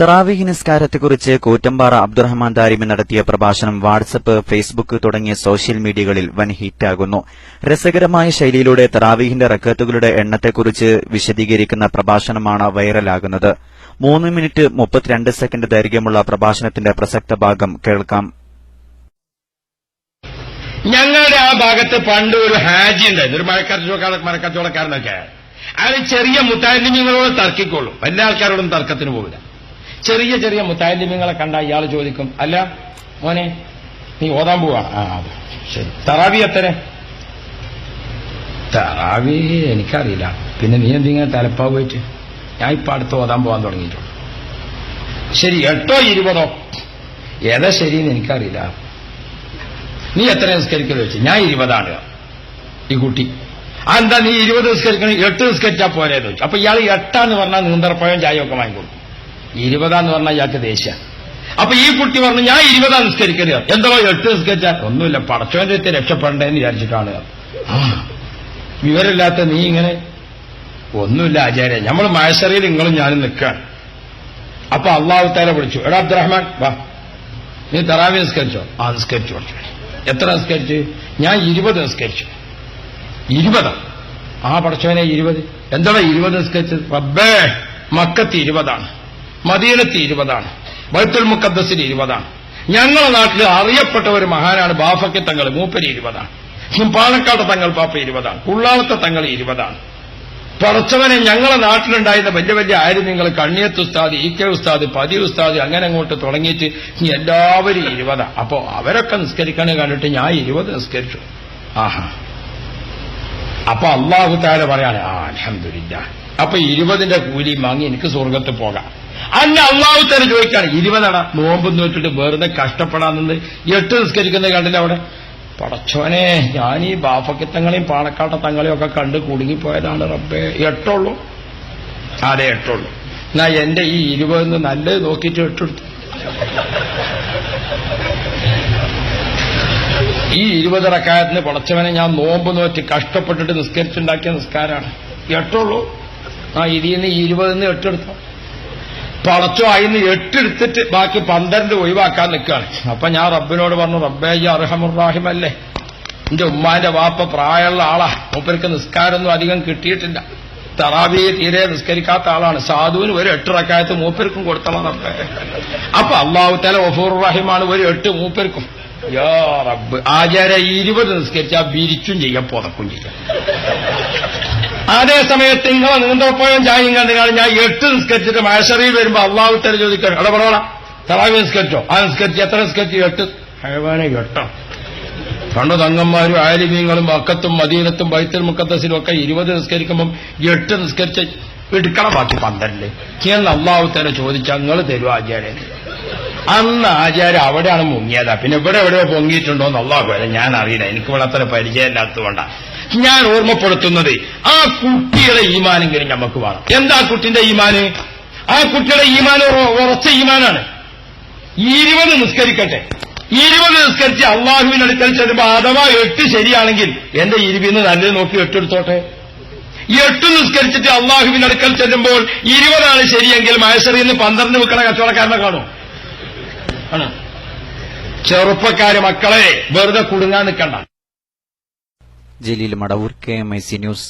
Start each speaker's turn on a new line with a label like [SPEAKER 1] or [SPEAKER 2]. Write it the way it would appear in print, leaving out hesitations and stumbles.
[SPEAKER 1] തറാവീഹ് നിസ്കാരത്തെക്കുറിച്ച് കൂറ്റമ്പാറ അബ്ദുറഹ്മാൻ ദാരിമി നടത്തിയ പ്രഭാഷണം WhatsApp, Facebook തുടങ്ങിയ സോഷ്യൽ മീഡിയകളിൽ വൻ ഹിറ്റാകുന്നു. രസകരമായ ശൈലിയിലൂടെ തറാവീഹിന്റെ റക്അത്തുകളുടെ എണ്ണത്തെക്കുറിച്ച് വിശദീകരിക്കുന്ന പ്രഭാഷണമാണ് വൈറലാകുന്നത്. 3 മിനിറ്റ് 32 സെക്കൻഡ് ദൈർഘ്യമുള്ള പ്രഭാഷണത്തിന്റെ പ്രസക്ത ഭാഗം കേൾക്കാം.
[SPEAKER 2] ഞങ്ങളുടെ ആ ഭാഗത്ത് പണ്ട് ഒരു ഹാജി ഉണ്ടായിരുന്നു, ഒരു മരക്കച്ചവടക്കാരനൊക്കെ. അയാൾ ചെറിയ മുത്താലിമ്യങ്ങളോട് തർക്കിക്കൊള്ളൂ, എല്ലാ ആൾക്കാരോടും തർക്കത്തിന് പോകില്ല. ചെറിയ ചെറിയ മുത്താലിമ്യങ്ങളെ കണ്ട ഇയാൾ ചോദിക്കും, അല്ല മോനെ നീ ഓതാൻ പോവാണ്? ശരി, തറാവി എത്ര? തറാവി എനിക്കറിയില്ല. പിന്നെ നീ എന്തിങ്ങനെ തലപ്പാ പോയിട്ട്? ഞാൻ ഇപ്പൊ അടുത്ത് ഓതാൻ പോകാൻ തുടങ്ങിയിട്ടുള്ളൂ. ശരി, 8 or 20? ഏതാ ശരിയെന്ന് എനിക്കറിയില്ല. നീ എത്ര നിസ്കരിക്കല് വെച്ച്? ഞാൻ 20 ഈ കുട്ടി. എന്താ നീ 20 നിസ്കരിക്കണം, 8 നിസ്കരിച്ചാ പോരേന്ന് വെച്ചു. അപ്പൊ ഇയാൾ 8 പറഞ്ഞാൽ നീന്തർപ്പഴം ചായയൊക്കെ വാങ്ങിക്കൊടുക്കും. 20 പറഞ്ഞാൽ ഇയാൾക്ക് ദേഷ്യം. അപ്പൊ ഈ കുട്ടി പറഞ്ഞു, ഞാൻ 20 നിസ്കരിക്കരുത്. എന്തോ 8 നിസ്കരിച്ചാൽ? ഒന്നുമില്ല, പടച്ചോന്റെ അടുത്ത് രക്ഷപ്പെടേണ്ടെന്ന് വിചാരിച്ചിട്ടാണ്. വിവരമില്ലാത്ത നീ ഇങ്ങനെ. ഒന്നുമില്ല ആചാര്യ, നമ്മൾ മഹശറിയിൽ നിങ്ങളും ഞാനും നിൽക്കുകയാണ്. അപ്പൊ അള്ളാഹു തആല വിളിച്ചു, എടാ അബ്ദുറഹ്മാൻ വാ, നീ തറാവി നിസ്കരിച്ചോ? നിസ്കരിച്ചു. എത്ര നിസ്കരിച്ചു? ഞാൻ 20 നിസ്കരിച്ചു. 20? പടച്ചോനെ 20? എന്താണ് 20 നിസ്കരിച്ചത്? റബ്ബേ, മക്കത്ത് 20, മദീനത്ത് 20, ബൈത്തുൽ മുഖദ്ദസിൽ 20. ഞങ്ങളുടെ നാട്ടിൽ അറിയപ്പെട്ട ഒരു മഹാനാണ് ബാഫക്കി തങ്ങൾ, മൂപ്പര് 20. പാലക്കാട് തങ്ങൾ പാപ്പ 20, ഉള്ളാളത്തെ തങ്ങൾ 20. പടച്ചവനെ, ഞങ്ങളുടെ നാട്ടിലുണ്ടായിരുന്ന വലിയ വലിയ ആര്യങ്ങൾ, കണ്ണിയത്ത് ഉസ്താദ്, ഇ കെ ഉസ്താദ്, പതി ഉസ്താദ്, അങ്ങനെ അങ്ങോട്ട് തുടങ്ങിയിട്ട് എല്ലാവരും 20. അപ്പോ അവരൊക്കെ നിസ്കരിക്കണേ കണ്ടിട്ട് ഞാൻ 20 നിസ്കരിച്ചു. അപ്പൊ അള്ളാഹു തആല പറയാണ്, അൽഹംദുലില്ലാഹ്, അപ്പൊ 20ന്റെ കൂലി വാങ്ങി എനിക്ക് സ്വർഗത്ത് പോകാം. അല്ല, അള്ളാഹു തആല ചോദിക്കാണ്, 20 നോമ്പ് നോറ്റിട്ട് വെറുതെ കഷ്ടപ്പെടാൻ നിന്ന് 8 നിസ്കരിക്കുന്നത് കണ്ടില്ല അവിടെ? പടച്ചോനെ, ഞാൻ ഈ ബാഫക്കത്തങ്ങളെയും പാണക്കാട്ട തങ്ങളെയും ഒക്കെ കണ്ട് കുടുങ്ങിപ്പോയതാണ് റബ്ബേ. 8 ഉള്ളൂ? അതെ, 8 ഉള്ളൂ. എന്നാ എന്റെ ഈ 20 നല്ലത് നോക്കിയിട്ട് 8 എടുത്തു. ഈ 20 റക്അത്തിന് പടച്ചവനെ ഞാൻ നോമ്പ് നോറ്റ് കഷ്ടപ്പെട്ടിട്ട് നിസ്കരിച്ചുണ്ടാക്കിയ നിസ്കാരാണ്. 8 ഉള്ളൂ? ഇതിൽ നിന്ന് 20 8 എടുത്തു. പടച്ചോ, അതിന് 8 എടുത്തിട്ട് ബാക്കി 12 ഒഴിവാക്കാൻ നിൽക്കുകയാണ്. അപ്പൊ ഞാൻ റബ്ബിനോട് പറഞ്ഞു, റബ്ബേ ഈ അർഹമുർ-റഹീമല്ലേ, എന്റെ ഉമ്മാന്റെ വാപ്പ പ്രായമുള്ള ആളാ, മൂപ്പർക്ക് നിസ്കാരമൊന്നും അധികം കിട്ടിയിട്ടില്ല, തറാവി തീരെ നിസ്കരിക്കാത്ത ആളാണ്, സാധുവിന് ഒരു 8 റക്അത്ത് മൂപ്പർക്കും കൊടുത്തണം റബ്ബേ. അപ്പൊ അല്ലാഹു തആല ഗഫൂറുർ-റഹീമാണ്, ഒരു 8 മൂപ്പർക്കും. യാ റബ്ബ്, ആചാര്യ 20 നിസ്കരിച്ചാൽ ബിരിച്ചും ചെയ്യാൻ പുതക്കും ചെയ്യാം. അതേ സമയത്ത് നിങ്ങളെ നീന്തപ്പോഴും ചായും കണ്ടുകാൾ ഞാൻ 8 നിസ്കരിച്ചിട്ട് മഹശറിയിൽ വരുമ്പോ അള്ളാഹു തആല ചോദിക്കണം, എടാ പറയണ തറാവി നിസ്കരിച്ചോ? നിസ്കരിച്ച്. എത്ര നിസ്കരിച്ച്? 8. ഹൈവാനെ 8. കണ്ടു, തങ്ങന്മാരും ആലിമീങ്ങളും മക്കത്തും മദീനത്തും ബൈത്തുൽ മുഖദ്ദസിലും ഒക്കെ 20 നിസ്കരിക്കുമ്പം 8 നിസ്കരിച്ച് എടുക്കണം, ബാക്കി 12 എന്ന് അള്ളാഹു തആല ചോദിച്ചാൽ നിങ്ങൾ തരുമോ ആചാര്യ? അന്ന് ആചാര്യ അവിടെയാണ് മുങ്ങിയതാ. പിന്നെ ഇവിടെ എവിടെയോ പൊങ്ങിയിട്ടുണ്ടോ എന്ന് അള്ളാഹു തആല ഞാൻ അറിയില്ല, എനിക്ക് ഇവിടെ അത്ര പരിചയമില്ലാത്തതുകൊണ്ടാണ് ഞാൻ ഓർമ്മപ്പെടുത്തുന്നത്. ആ കുട്ടിയുടെ ഈമാനെങ്കിലും നമുക്ക് വേണം. എന്താ കുട്ടിന്റെ ഈമാന്? ആ കുട്ടിയുടെ ഈമാന് ഉറച്ച ഈമാനാണ്. 20 നിസ്കരിക്കട്ടെ. 20 നിസ്കരിച്ച് അള്ളാഹുവിന്റെ അടുക്കൽ ചെല്ലുമ്പോ അഥവാ 8 ശരിയാണെങ്കിൽ എന്റെ 20 നല്ലത് നോക്കി 8 എടുത്തോട്ടെ. 8 നിസ്കരിച്ചിട്ട് അള്ളാഹുവിന്റെ അടുക്കൽ ചെല്ലുമ്പോൾ 20 ശരിയെങ്കിൽ മഹശറിയിൽ നിന്ന് 12 വെക്കണ കച്ചവടക്കാരനെ കാണും. ആണ് ചെറുപ്പക്കാര്, മക്കളെ വെറുതെ കുടുങ്ങാൻ നിൽക്കണ്ട.
[SPEAKER 1] Jaleel Madavoor, KMIC news.